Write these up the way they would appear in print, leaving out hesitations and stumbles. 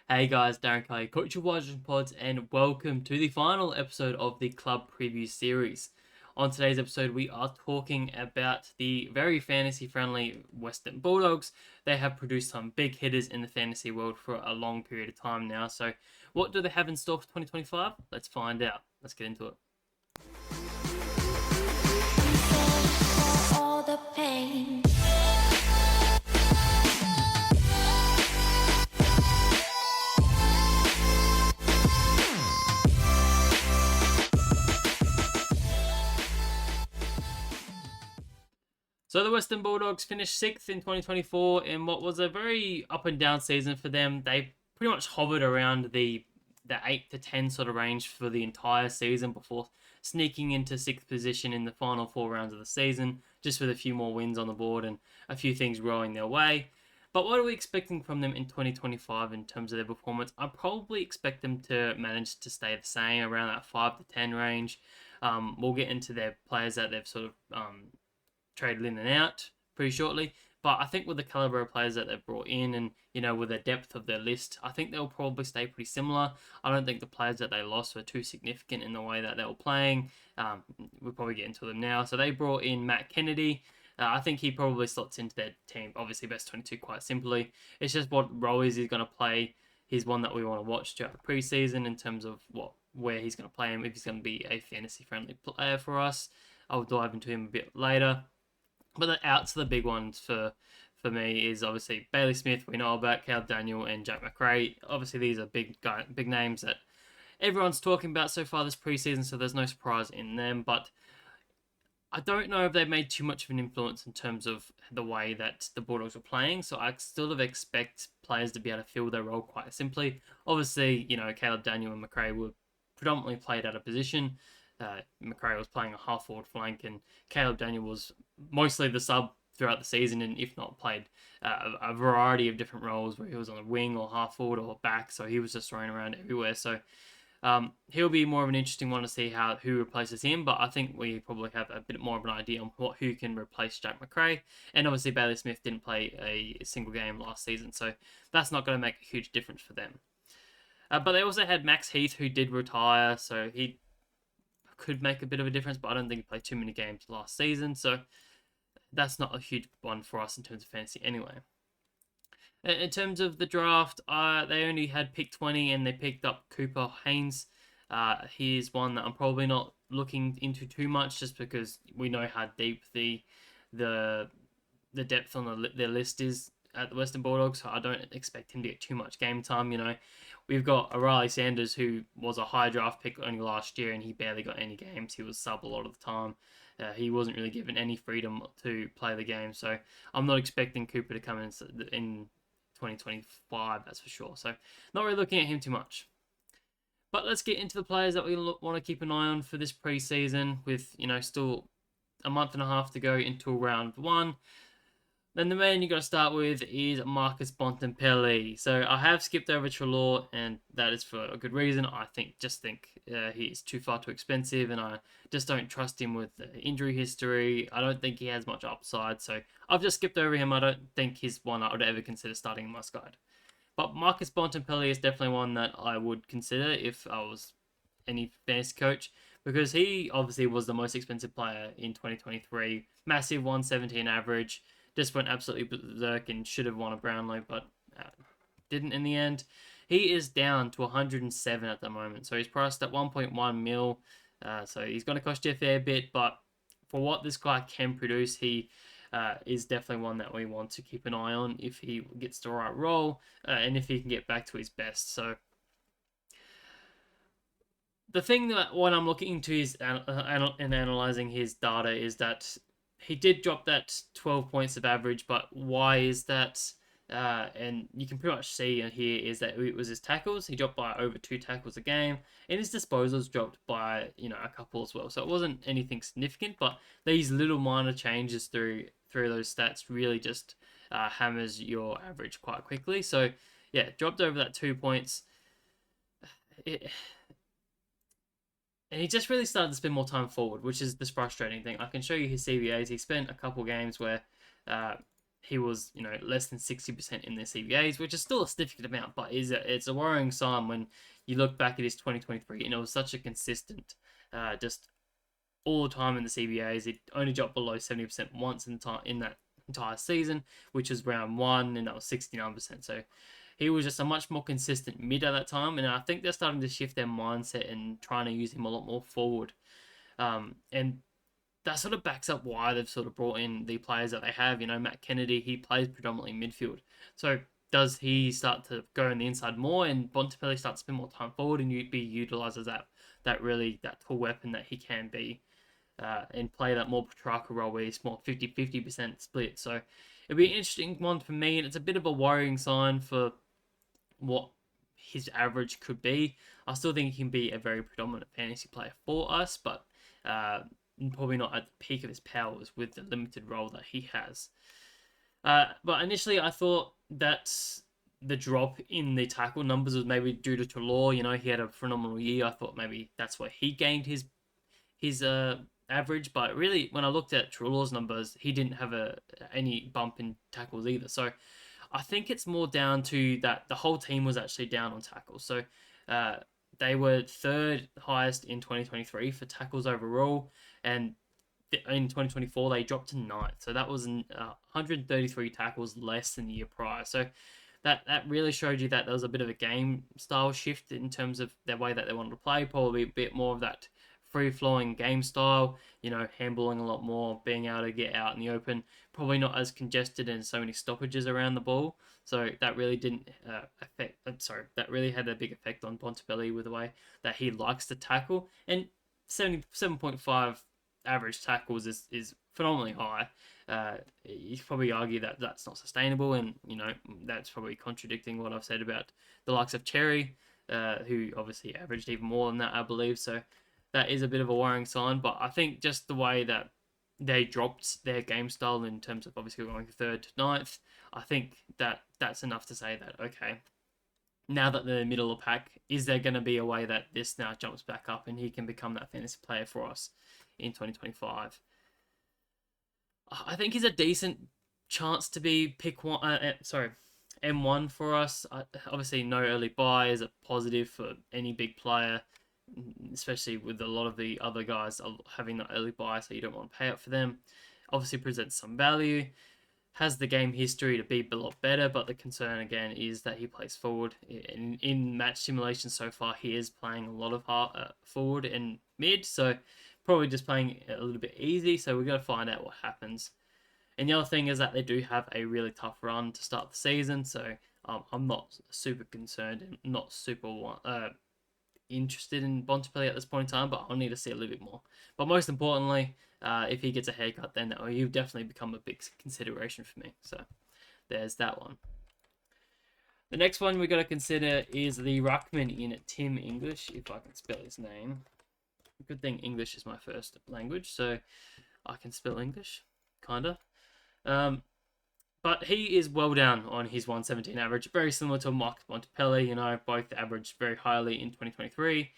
Hey guys, Darren Kelly, Coach of Washington Pods, and welcome to the final episode of the Club Preview Series. On today's episode, we are talking about the very fantasy-friendly Western Bulldogs. They have produced some big hitters in the fantasy world for a long period of time now. So, what do they have in store for 2025? Let's find out. Let's get into it. All the pain. So the Western Bulldogs finished 6th in 2024 in what was a very up and down season for them. They pretty much hovered around the 8 to 10 sort of range for the entire season before sneaking into 6th position in the final 4 rounds of the season, just with a few more wins on the board and a few things rolling their way. But what are we expecting from them in 2025 in terms of their performance? I probably expect them to manage to stay the same around that 5 to 10 range. We'll get into their players that they've sort of traded in and out pretty shortly. But I think with the caliber of players that they've brought in and, with the depth of their list, I think they'll probably stay pretty similar. I don't think the players that they lost were too significant in the way that they were playing. We'll probably get into them now. So they brought in Matt Kennedy. I think he probably slots into their team. Obviously, best 22 quite simply. It's just what role is he going to play. He's one that we want to watch throughout the preseason in terms of where he's going to play him, if he's going to be a fantasy-friendly player for us. I'll dive into him a bit later. But the outs of the big ones for me is obviously Bailey Smith, we know about, Caleb Daniel and Jack McRae. Obviously, these are big names that everyone's talking about so far this preseason, so there's no surprise in them. But I don't know if they've made too much of an influence in terms of the way that the Bulldogs are playing. So I still expect players to be able to fill their role quite simply. Obviously, Caleb Daniel and McRae were predominantly played out of position. McRae was playing a half forward flank, and Caleb Daniel was mostly the sub throughout the season, and if not played a variety of different roles where he was on the wing or half forward or back, so he was just thrown around everywhere. So he'll be more of an interesting one to see who replaces him, but I think we probably have a bit more of an idea on who can replace Jack McRae. And obviously Bailey Smith didn't play a single game last season, so that's not going to make a huge difference for them. But they also had Max Heath, who did retire, so he could make a bit of a difference, but I don't think he played too many games last season, so that's not a huge one for us in terms of fantasy anyway. In terms of the draft, they only had pick 20 and they picked up Cooper Haynes. He's one that I'm probably not looking into too much, just because we know how deep the depth on their list is at the Western Bulldogs, so I don't expect him to get too much game time. We've got Riley Sanders, who was a high draft pick only last year, and he barely got any games. He was sub a lot of the time. He wasn't really given any freedom to play the game, so I'm not expecting Cooper to come in 2025, that's for sure. So not really looking at him too much. But let's get into the players that we want to keep an eye on for this preseason, with still a month and a half to go until round 1. Then the man you got to start with is Marcus Bontempelli. So I have skipped over Treloar, and that is for a good reason. I think he is too far too expensive, and I just don't trust him with the injury history. I don't think he has much upside, so I've just skipped over him. I don't think he's one I would ever consider starting in my side. But Marcus Bontempelli is definitely one that I would consider if I was any fantasy coach, because he obviously was the most expensive player in 2023. Massive 117 average. Just went absolutely berserk and should have won a Brownlow, but didn't in the end. He is down to 107 at the moment, so he's priced at 1.1 mil. So he's going to cost you a fair bit, but for what this guy can produce, he is definitely one that we want to keep an eye on if he gets the right role and if he can get back to his best. So the thing that when I'm looking into his and analyzing his data is that he did drop that 12 points of average, but why is that? And you can pretty much see here is that it was his tackles. He dropped by over 2 tackles a game, and his disposals dropped by a couple as well. So it wasn't anything significant, but these little minor changes through those stats really just hammers your average quite quickly. So yeah, dropped over that 2 points. And he just really started to spend more time forward, which is this frustrating thing. I can show you his CBAs. He spent a couple games where he was, less than 60% in their CBAs, which is still a significant amount, but it's a worrying sign when you look back at his 2023 and it was such a consistent, just all the time in the CBAs. It only dropped below 70% once in that entire season, which was round one, and that was 69%. So he was just a much more consistent mid at that time, and I think they're starting to shift their mindset and trying to use him a lot more forward. And that sort of backs up why they've sort of brought in the players that they have. Matt Kennedy, he plays predominantly midfield. So does he start to go on the inside more, and Bontempelli start to spend more time forward and be utilised as that tall weapon that he can be, and play that more Petrarca role where he's more 50% split. So it'll be an interesting one for me, and it's a bit of a worrying sign for what his average could be. I still think he can be a very predominant fantasy player for us, but probably not at the peak of his powers with the limited role that he has. But initially, I thought that the drop in the tackle numbers was maybe due to Treloar. He had a phenomenal year. I thought maybe that's why he gained his average. But really, when I looked at Treloar's numbers, he didn't have any bump in tackles either. So I think it's more down to that the whole team was actually down on tackles. So they were third highest in 2023 for tackles overall, and in 2024 they dropped to ninth. So that was 133 tackles less than the year prior. So that really showed you that there was a bit of a game style shift in terms of the way that they wanted to play. Probably a bit more of that free-flowing game style, handballing a lot more, being able to get out in the open, probably not as congested and so many stoppages around the ball. So that really didn't that really had a big effect on Bontempelli with the way that he likes to tackle. And 77.5 average tackles is phenomenally high. You could probably argue that that's not sustainable, and that's probably contradicting what I've said about the likes of Cherry, who obviously averaged even more than that, I believe. So that is a bit of a worrying sign, but I think just the way that they dropped their game style in terms of obviously going third to ninth, I think that's enough to say that, okay, now that they're middle of the pack, is there going to be a way that this now jumps back up and he can become that fantasy player for us in 2025? I think he's a decent chance to be M1 for us. Obviously, no early buy is a positive for any big player, especially with a lot of the other guys having that early buy, so you don't want to pay up for them. Obviously presents some value, has the game history to be a lot better, but the concern again is that he plays forward. In match simulations so far, he is playing a lot of forward and mid, so probably just playing a little bit easy, so we've got to find out what happens. And the other thing is that they do have a really tough run to start the season, so I'm not super concerned and not super interested in Bontempelli at this point in time, but I'll need to see a little bit more. But most importantly, if he gets a haircut, then he'll definitely become a big consideration for me. So there's that one. The next one we got to consider is the ruckman in Tim English, if I can spell his name. Good thing English is my first language, so I can spell English, kinda. But he is well down on his 117 average, very similar to Mike Bontempelli. Both averaged very highly in 2023.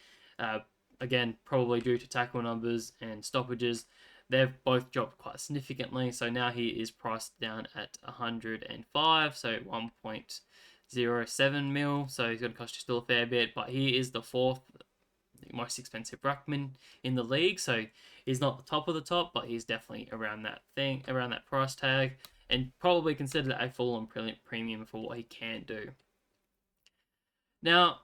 Again, probably due to tackle numbers and stoppages. They've both dropped quite significantly, so now he is priced down at 105, so 1.07 mil. So he's going to cost you still a fair bit, but he is the fourth most expensive ruckman in the league, so he's not the top of the top, but he's definitely around that price tag, and probably considered a full-on premium for what he can do. Now,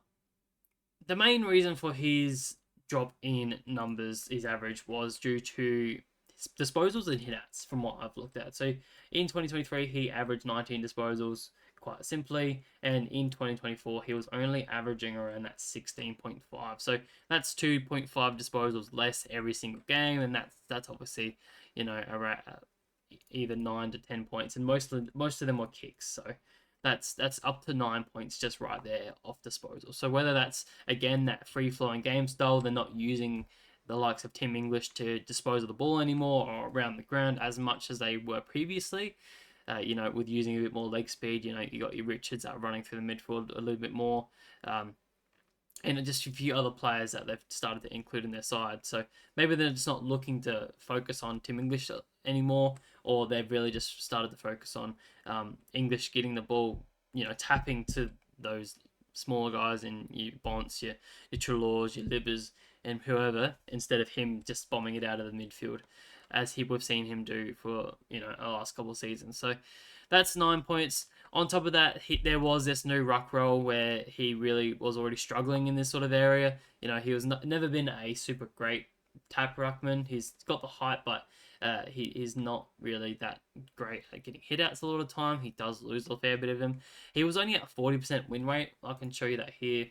the main reason for his drop in numbers, his average, was due to his disposals and hit-outs, from what I've looked at. So in 2023, he averaged 19 disposals, quite simply, and in 2024 he was only averaging around that 16.5, so that's 2.5 disposals less every single game, and that's obviously around either 9 to 10 points, and most of them were kicks, so that's up to 9 points just right there off disposal. So whether that's again that free-flowing game style, they're not using the likes of Tim English to dispose of the ball anymore or around the ground as much as they were previously, with using a bit more leg speed. You got your Richards out running through the midfield a little bit more, and just a few other players that they've started to include in their side. So maybe they're just not looking to focus on Tim English anymore, or they've really just started to focus on English getting the ball, tapping to those smaller guys in your Bonts, your Trelaws, your Libbers, and whoever, instead of him just bombing it out of the midfield, as we've seen him do for the last couple of seasons. So that's 9 points. On top of that, there was this new ruck role where he really was already struggling in this sort of area. He was never been a super great tap ruckman. He's got the height, but he is not really that great at getting hit outs a lot of the time. He does lose a fair bit of them. He was only at 40% win rate. I can show you that here.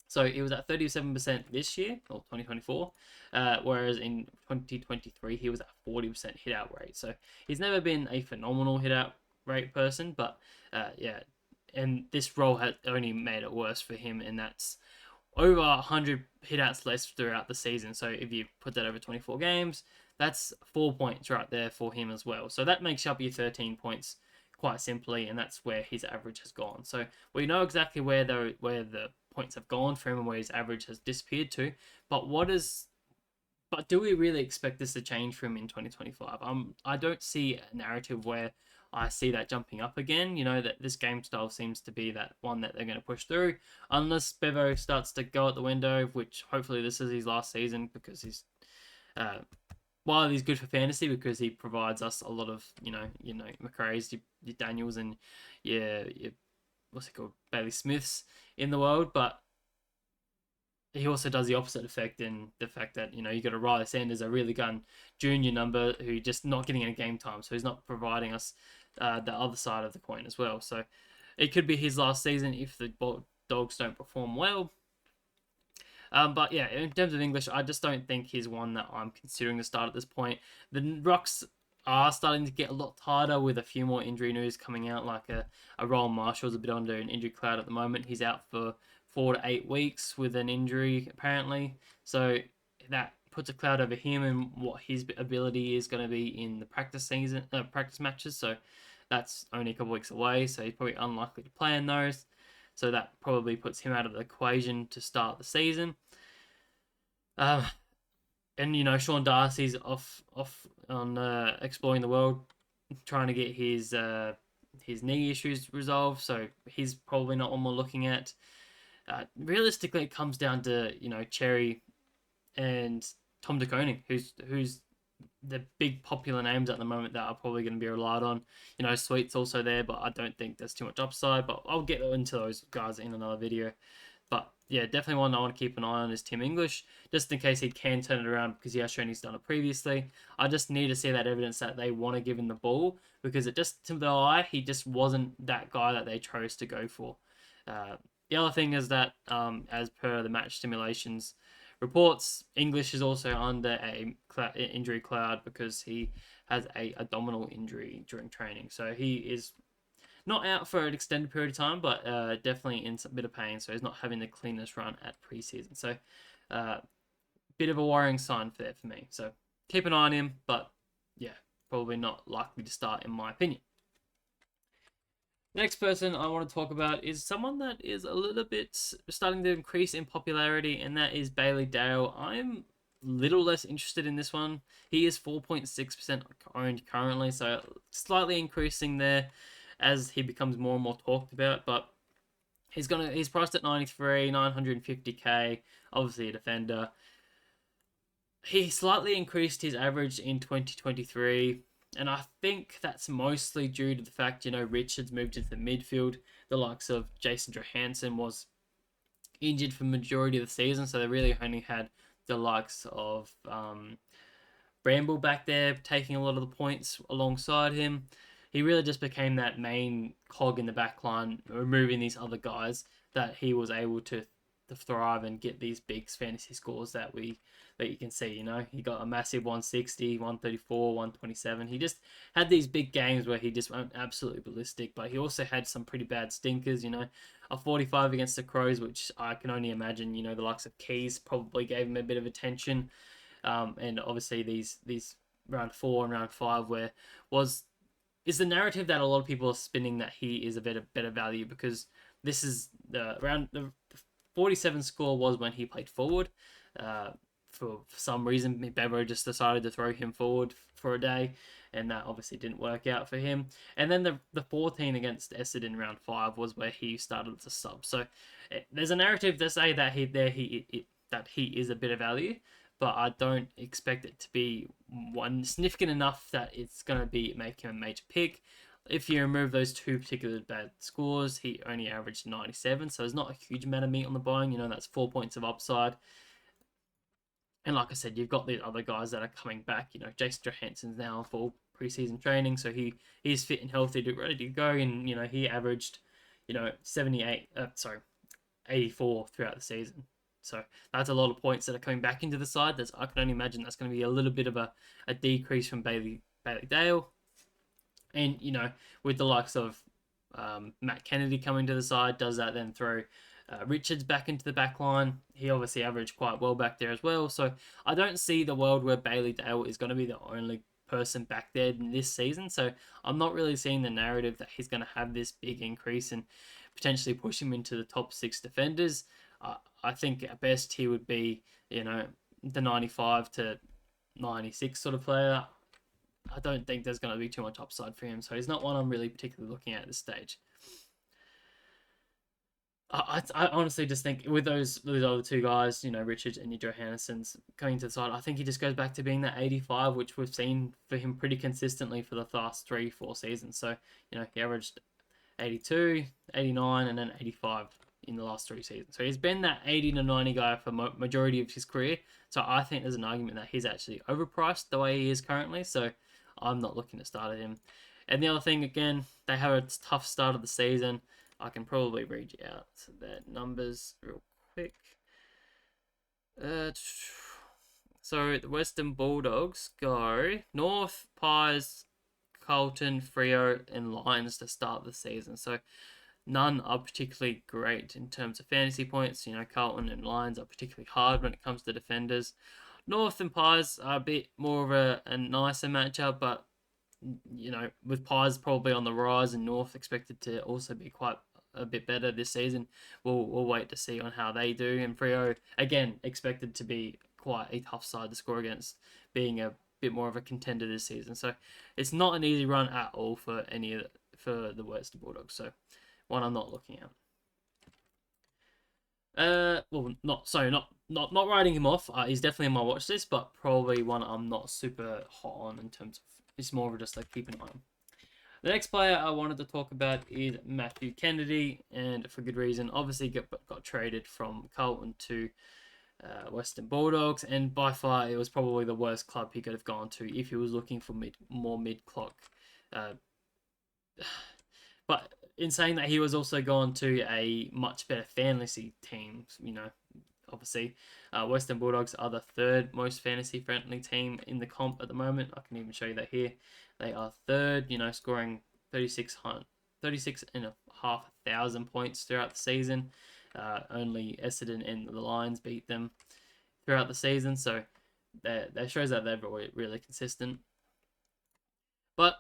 So he was at 37% this year, or 2024, whereas in 2023 he was at 40% hit out rate. So he's never been a phenomenal hit out rate person, but and this role has only made it worse for him, and that's over 100 hitouts less throughout the season. So if you put that over 24 games, that's 4 points right there for him as well. So that makes up your 13 points quite simply, and that's where his average has gone. So we know exactly where the points have gone for him and where his average has disappeared to. But do we really expect this to change for him in 2025? I don't see a narrative where I see that jumping up again. That this game style seems to be that one that they're going to push through, unless Bevo starts to go out the window, which hopefully this is his last season, because he's while he's good for fantasy because he provides us a lot of McRae's, your Daniels, and your what's it called, Bailey Smiths in the world, but he also does the opposite effect in the fact that you got a Riley Sanders, a really gun junior number who just not getting any game time, so he's not providing us the other side of the coin as well. So it could be his last season if the Dogs don't perform well. But yeah, in terms of English, I just don't think he's one that I'm considering to start at this point. The Rucks are starting to get a lot tighter with a few more injury news coming out, like a Roland Marshall's a bit under an injury cloud at the moment. He's out for 4 to 8 weeks with an injury, apparently. So that puts a cloud over him and what his ability is going to be in the practice matches. So that's only a couple weeks away, so he's probably unlikely to play in those. So that probably puts him out of the equation to start the season. And Sean Darcy's off on exploring the world, trying to get his knee issues resolved. So he's probably not one we're looking at. Realistically, it comes down to Cherry and Tom De Koning, who's the big popular names at the moment that are probably going to be relied on. Sweet's also there, but I don't think there's too much upside. But I'll get into those guys in another video. But yeah, definitely one I want to keep an eye on is Tim English, just in case he can turn it around, because he has shown he's done it previously. I just need to see that evidence that they want to give him the ball, because it just, to the eye, he just wasn't that guy that they chose to go for. The other thing is that, as per the match simulations reports, English is also under a injury cloud because he has a abdominal injury during training. So he is not out for an extended period of time, but definitely in a bit of pain. So he's not having the cleanest run at preseason. So bit of a worrying sign for me. So keep an eye on him, but yeah, probably not likely to start in my opinion. Next person I want to talk about is someone that is a little bit starting to increase in popularity, and that is Bailey Dale. I'm a little less interested in this one. He is 4.6% owned currently, so slightly increasing there as he becomes more and more talked about, but he's priced at 93, 950k, obviously a defender. He slightly increased his average in 2023. And I think that's mostly due to the fact, Richards moved into the midfield. The likes of Jason Johansson was injured for the majority of the season, so they really only had the likes of Bramble back there taking a lot of the points alongside him. He really just became that main cog in the back line, removing these other guys, that he was able to thrive and get these big fantasy scores that you can see. He got a massive 160, 134, 127. He just had these big games where he just went absolutely ballistic, but he also had some pretty bad stinkers. A 45 against the Crows, which I can only imagine the likes of Keys probably gave him a bit of attention, and obviously these round 4 and round 5 is the narrative that a lot of people are spinning, that he is a better value, because this is the 47 score was when he played forward. for some reason, Bevo just decided to throw him forward for a day, and that obviously didn't work out for him. And then the 14 against Essendon round 5 was where he started to sub. So there's a narrative to say that that he is a bit of value, but I don't expect it to be one significant enough that it's going to be make him a major pick. If you remove those two particular bad scores, he only averaged 97, so there's not a huge amount of meat on the bone. That's 4 points of upside. And like I said, you've got the other guys that are coming back. Jason Johansson's now in full preseason training, so he's fit and healthy, ready to go. And he averaged 84 throughout the season. So that's a lot of points that are coming back into the side. I can only imagine that's going to be a little bit of a decrease from Bailey Dale. And with the likes of Matt Kennedy coming to the side, does that then throw Richards back into the back line? He obviously averaged quite well back there as well. So I don't see the world where Bailey Dale is going to be the only person back there in this season. So I'm not really seeing the narrative that he's going to have this big increase and potentially push him into the top 6 defenders. I think at best he would be, the 95 to 96 sort of player. I don't think there's going to be too much upside for him. So he's not one I'm really particularly looking at this stage. I honestly just think with those other two guys, Richards and Johansson's coming to the side, I think he just goes back to being that 85, which we've seen for him pretty consistently for the last 3-4 seasons. So, he averaged 82, 89, and then 85 in the last 3 seasons. So he's been that 80 to 90 guy for majority of his career. So I think there's an argument that he's actually overpriced the way he is currently. So I'm not looking to start him. And the other thing, again, they have a tough start of the season. I can probably read you out their numbers real quick. So the Western Bulldogs go North, Pies, Carlton, Freo, and Lions to start the season. So none are particularly great in terms of fantasy points. Carlton and Lions are particularly hard when it comes to defenders. North and Pies are a bit more of a nicer matchup, but with Pies probably on the rise and North expected to also be quite a bit better this season, we'll wait to see on how they do. And Freo, again, expected to be quite a tough side to score against, being a bit more of a contender this season. So it's not an easy run at all for the Western Bulldogs. So one I'm not looking at. Not writing him off. He's definitely on my watch list, but probably one I'm not super hot on in terms of. It's more of just like keep an eye on. The next player I wanted to talk about is Matthew Kennedy, and for good reason. Obviously, got traded from Carlton to Western Bulldogs, and by far it was probably the worst club he could have gone to if he was looking for more mid-clock. But in saying that, he was also gone to a much better fantasy team. Obviously, Western Bulldogs are the third most fantasy-friendly team in the comp at the moment. I can even show you that here. They are third, scoring 36,500 points throughout the season. Only Essendon and the Lions beat them throughout the season, so that shows that they're really consistent. But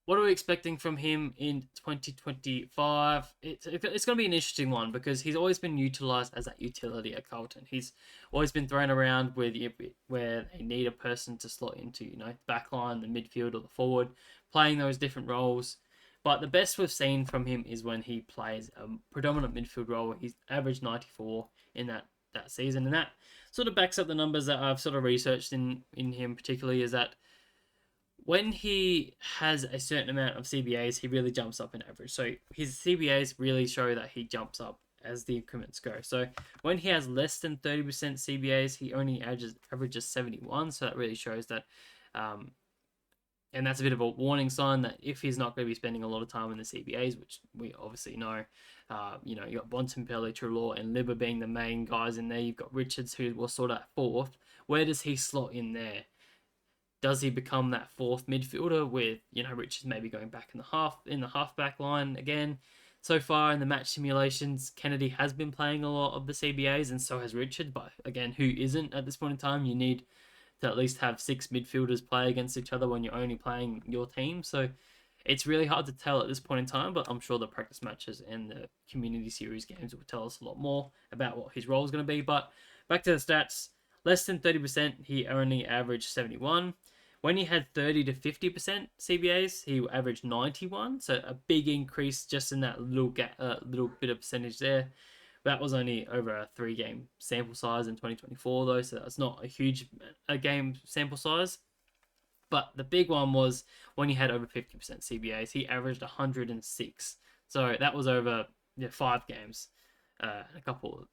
what are we expecting from him in 2025? It's going to be an interesting one because he's always been utilised as that utility at Carlton. He's always been thrown around where they need a person to slot into, the back line, the midfield, or the forward, playing those different roles. But the best we've seen from him is when he plays a predominant midfield role. He's averaged 94 in that season, and that sort of backs up the numbers that I've sort of researched in him particularly, is that when he has a certain amount of CBAs, he really jumps up in average. So his CBAs really show that he jumps up as the increments go. So when he has less than 30% CBAs, he only averages 71. So that really shows that, and that's a bit of a warning sign that if he's not going to be spending a lot of time in the CBAs, which we obviously know, you got Bontempelli, Trelaw, and Libba being the main guys in there. You've got Richards, who was sort of fourth. Where does he slot in there? Does he become that fourth midfielder with, Richards maybe going back in the half-back line again? So far in the match simulations, Kennedy has been playing a lot of the CBAs, and so has Richard. But again, who isn't at this point in time? You need to at least have 6 midfielders play against each other when you're only playing your team. So it's really hard to tell at this point in time, but I'm sure the practice matches and the community series games will tell us a lot more about what his role is going to be. But back to the stats. Less than 30%, he only averaged 71. When he had 30 to 50% CBAs, he averaged 91. So a big increase just in that little bit of percentage there. That was only over a 3-game sample size in 2024, though, so that's not a huge game sample size. But the big one was when he had over 50% CBAs, he averaged 106. So that was over 5 games. A couple.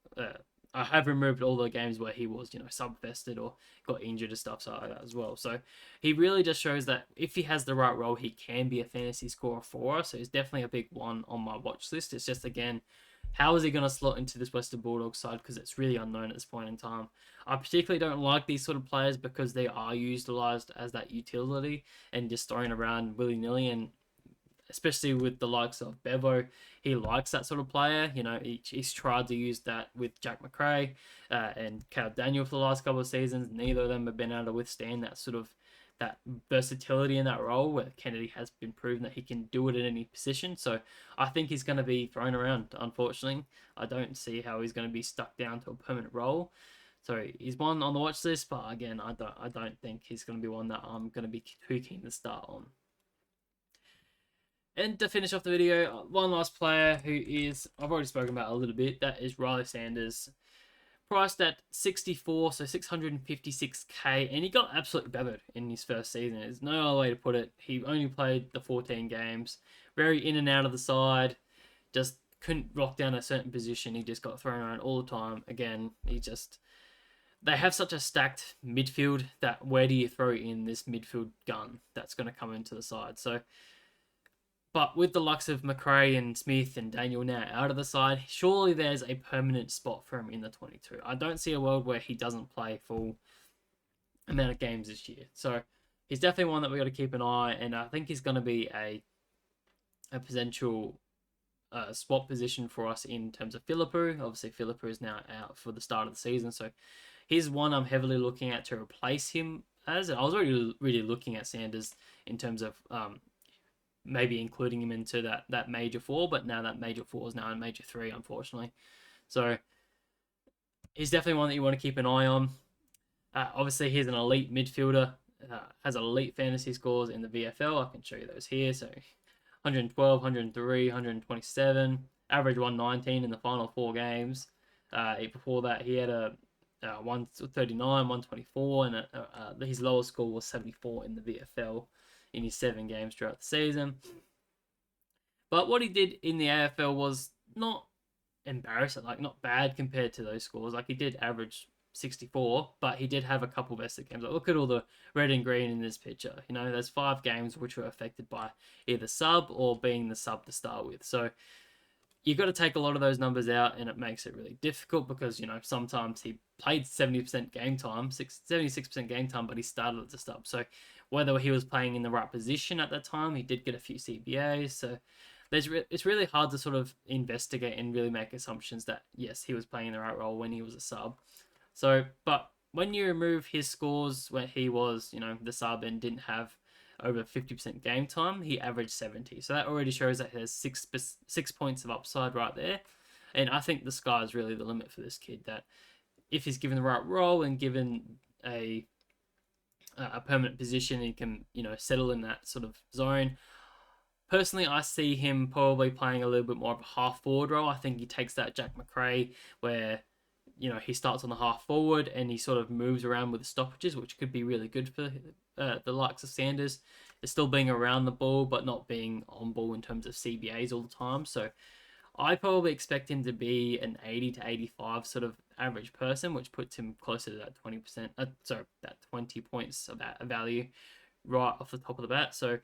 I have removed all the games where he was, sub-vested or got injured and stuff like that as well. So he really just shows that if he has the right role, he can be a fantasy scorer for us. So he's definitely a big one on my watch list. It's just, again, how is he going to slot into this Western Bulldogs side? Because it's really unknown at this point in time. I particularly don't like these sort of players because they are utilized as that utility and just thrown around willy-nilly. And especially with the likes of Bevo, he likes that sort of player. He's tried to use that with Jack McRae and Cal Daniel for the last couple of seasons. Neither of them have been able to withstand that versatility in that role, where Kennedy has been proven that he can do it in any position. So I think he's going to be thrown around, unfortunately. I don't see how he's going to be stuck down to a permanent role. So he's one on the watch list, but again, I don't think he's going to be one that I'm going to be too keen to start on. And to finish off the video, one last player who is, I've already spoken about a little bit, that is Riley Sanders. Priced at 64, so 656k, and he got absolutely bevered in his first season. There's no other way to put it. He only played the 14 games, very in and out of the side, just couldn't lock down a certain position. He just got thrown around all the time. Again, they have such a stacked midfield that where do you throw in this midfield gun that's going to come into the side? So, but with the likes of McRae and Smith and Daniel now out of the side, surely there's a permanent spot for him in the 22. I don't see a world where he doesn't play full amount of games this year. So he's definitely one that we got to keep an eye, and I think he's going to be a potential spot position for us in terms of Philippou. Obviously, Philippou is now out for the start of the season, so he's one I'm heavily looking at to replace him as. I was already really looking at Sanders in terms of maybe including him into that major 4, but now that major 4 is now in major 3, unfortunately. So he's definitely one that you want to keep an eye on. Obviously, he's an elite midfielder, has elite fantasy scores in the VFL. I can show you those here. So 112, 103, 127, average 119 in the final 4 games. Before that, he had a 139, 124, and his lowest score was 74 in the VFL in his 7 games throughout the season. But what he did in the AFL was not embarrassing, not bad compared to those scores. He did average 64, but he did have a couple vested games. Look at all the red and green in this picture. There's 5 games which were affected by either sub or being the sub to start with. So you've got to take a lot of those numbers out, and it makes it really difficult because, sometimes he played 70% game time, 76% game time, but he started at the sub. So whether he was playing in the right position at that time, he did get a few CBAs. So it's really hard to sort of investigate and really make assumptions that, yes, he was playing in the right role when he was a sub. So, but when you remove his scores where he was, the sub and didn't have over 50% game time, he averaged 70. So that already shows that there's 6 points of upside right there. And I think the sky is really the limit for this kid, that if he's given the right role and given a permanent position, he can, settle in that sort of zone. Personally, I see him probably playing a little bit more of a half forward role. I think he takes that Jack McRae where, he starts on the half forward and he sort of moves around with the stoppages, which could be really good for the likes of Sanders. It's still being around the ball, but not being on ball in terms of CBAs all the time. So I probably expect him to be an 80 to 85 sort of average person, which puts him closer to that 20%, that 20 points of that value right off the top of the bat. So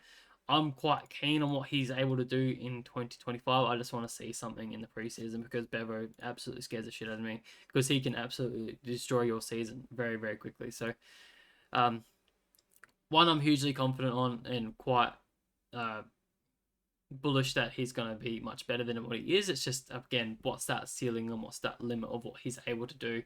I'm quite keen on what he's able to do in 2025. I just want to see something in the preseason because Bevo absolutely scares the shit out of me because he can absolutely destroy your season very, very quickly. So, one I'm hugely confident on and quite bullish that he's going to be much better than what he is. It's just, again, what's that ceiling and what's that limit of what he's able to do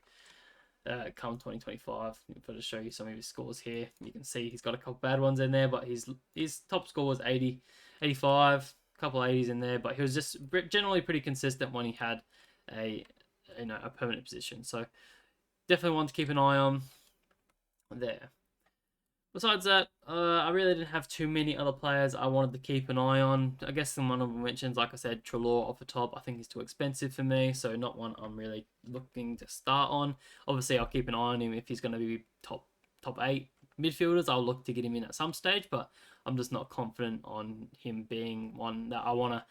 come 2025. If I just show you some of his scores here, you can see he's got a couple bad ones in there, but his top score was 80, 85, a couple 80s in there, but he was just generally pretty consistent when he had a permanent position. So definitely one to keep an eye on there. Besides that, I really didn't have too many other players I wanted to keep an eye on. I guess some honorable mentions, like I said, Trelaw off the top, I think he's too expensive for me, so not one I'm really looking to start on. Obviously, I'll keep an eye on him if he's going to be top 8 midfielders. I'll look to get him in at some stage, but I'm just not confident on him being one that I want to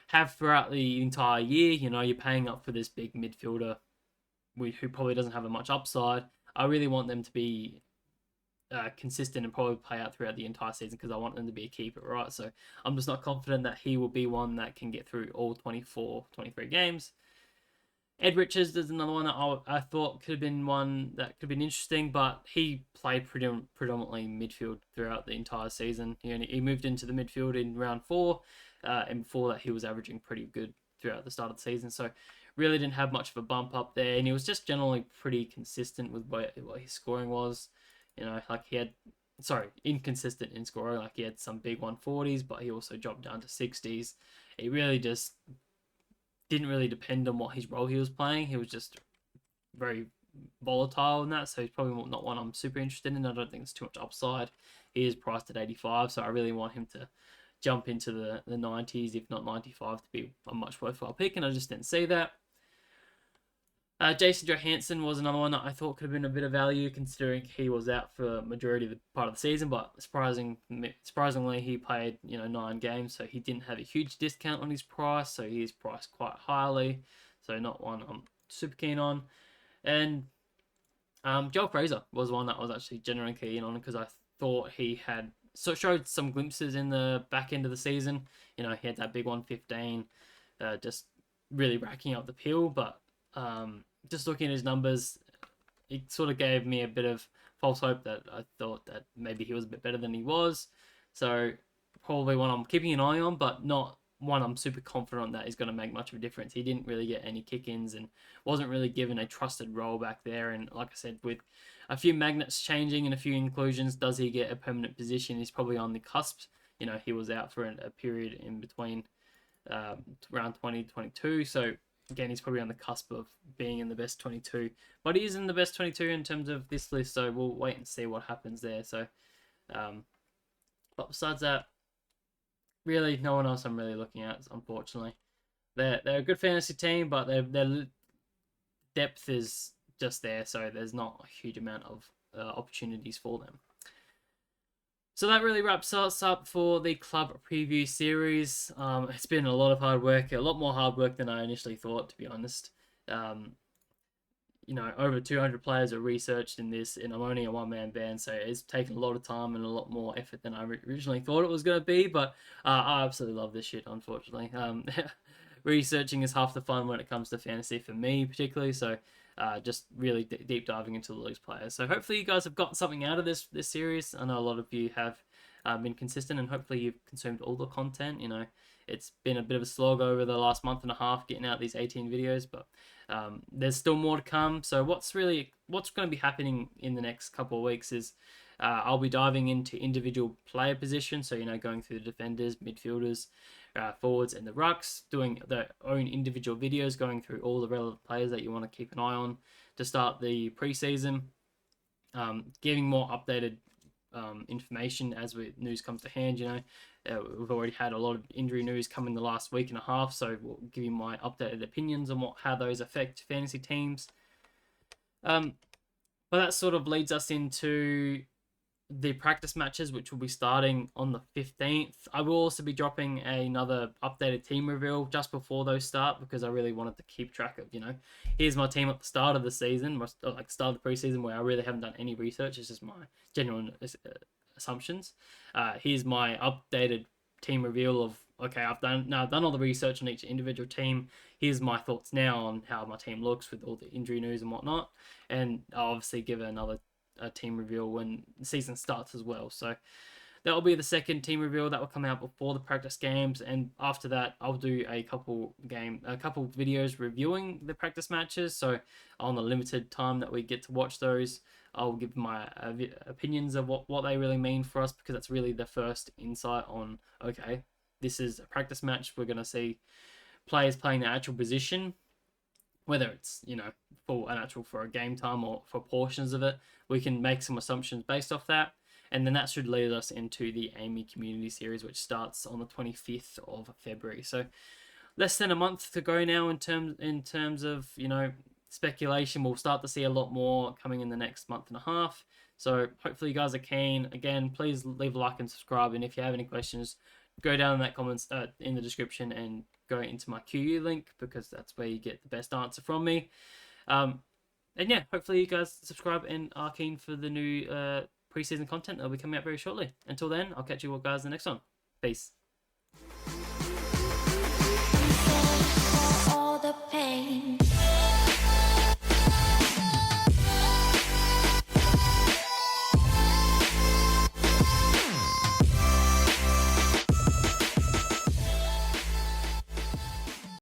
have throughout the entire year. You know, you're paying up for this big midfielder who probably doesn't have much upside. I really want them to be consistent and probably play out throughout the entire season because I want them to be a keeper, right? So I'm just not confident that he will be one that can get through all 24, 23 games. Ed Richards is another one that I thought could have been one that could have been interesting, but he played predominantly midfield throughout the entire season. He moved into the midfield in round 4, and before that he was averaging pretty good throughout the start of the season. So really didn't have much of a bump up there, and he was just generally pretty consistent with what his scoring was. You know, like inconsistent in scoring. Like he had some big 140s, but he also dropped down to 60s. He really just didn't really depend on what his role he was playing. He was just very volatile in that, so he's probably not one I'm super interested in. I don't think it's too much upside. He is priced at 85, so I really want him to jump into the 90s, if not 95, to be a much worthwhile pick, and I just didn't see that. Jason Johansson was another one that I thought could have been a bit of value considering he was out for majority of the part of the season, but surprisingly he played 9 games, so he didn't have a huge discount on his price, so he is priced quite highly, so not one I'm super keen on. And Joel Fraser was one that I was actually generally keen on because I thought he had showed some glimpses in the back end of the season. He had that big 115, just really racking up the pill, but just looking at his numbers, it sort of gave me a bit of false hope that I thought that maybe he was a bit better than he was. So probably one I'm keeping an eye on, but not one I'm super confident that is going to make much of a difference. He didn't really get any kick-ins and wasn't really given a trusted role back there. And like I said, with a few magnets changing and a few inclusions, does he get a permanent position? He's probably on the cusp. He was out for a period in between around 2022, so again, he's probably on the cusp of being in the best 22, but he is in the best 22 in terms of this list, so we'll wait and see what happens there. So, but besides that, really, no one else I'm really looking at, unfortunately. They're a good fantasy team, but their depth is just there, so there's not a huge amount of opportunities for them. So that really wraps us up for the club preview series. It's been a lot of hard work, a lot more hard work than I initially thought, to be honest. Over 200 players are researched in this, and I'm only a one-man band, so it's taken a lot of time and a lot more effort than I originally thought it was going to be, but I absolutely love this shit, unfortunately. Researching is half the fun when it comes to fantasy for me, particularly, so just really deep diving into the league's players. So hopefully you guys have gotten something out of this series. I know a lot of you have been consistent, and hopefully you've consumed all the content. It's been a bit of a slog over the last month and a half getting out these 18 videos, but there's still more to come. So what's going to be happening in the next couple of weeks is I'll be diving into individual player positions. So going through the defenders, midfielders, forwards, and the rucks, doing their own individual videos, going through all the relevant players that you want to keep an eye on to start the preseason, giving more updated information as news comes to hand. We've already had a lot of injury news come in the last week and a half, so we'll give you my updated opinions on how those affect fantasy teams. But that sort of leads us into the practice matches, which will be starting on the 15th. I will also be dropping another updated team reveal just before those start because I really wanted to keep track of, here's my team at the start of the season, like start of the preseason, where I really haven't done any research. It's just my genuine assumptions. Here's my updated team reveal of, okay, I've done all the research on each individual team. Here's my thoughts now on how my team looks with all the injury news and whatnot. And I'll obviously give another team reveal when the season starts as well. So that will be the second team reveal that will come out before the practice games, and after that I'll do a couple videos reviewing the practice matches. So on the limited time that we get to watch those, I'll give my opinions of what they really mean for us, because that's really the first insight on, okay, this is a practice match. We're going to see players playing their actual position, whether it's for an actual for a game time or for portions of it, we can make some assumptions based off that. And then that should lead us into the Amy Community Series, which starts on the 25th of February. So less than a month to go now in terms of, you know, speculation. We'll start to see a lot more coming in the next month and a half. So hopefully you guys are keen. Again, please leave a like and subscribe. And if you have any questions, go down in that comments in the description and go into my QU link, because that's where you get the best answer from me. And yeah, hopefully you guys subscribe and are keen for the new preseason content that'll be coming out very shortly. Until then, I'll catch you all guys in the next one. Peace.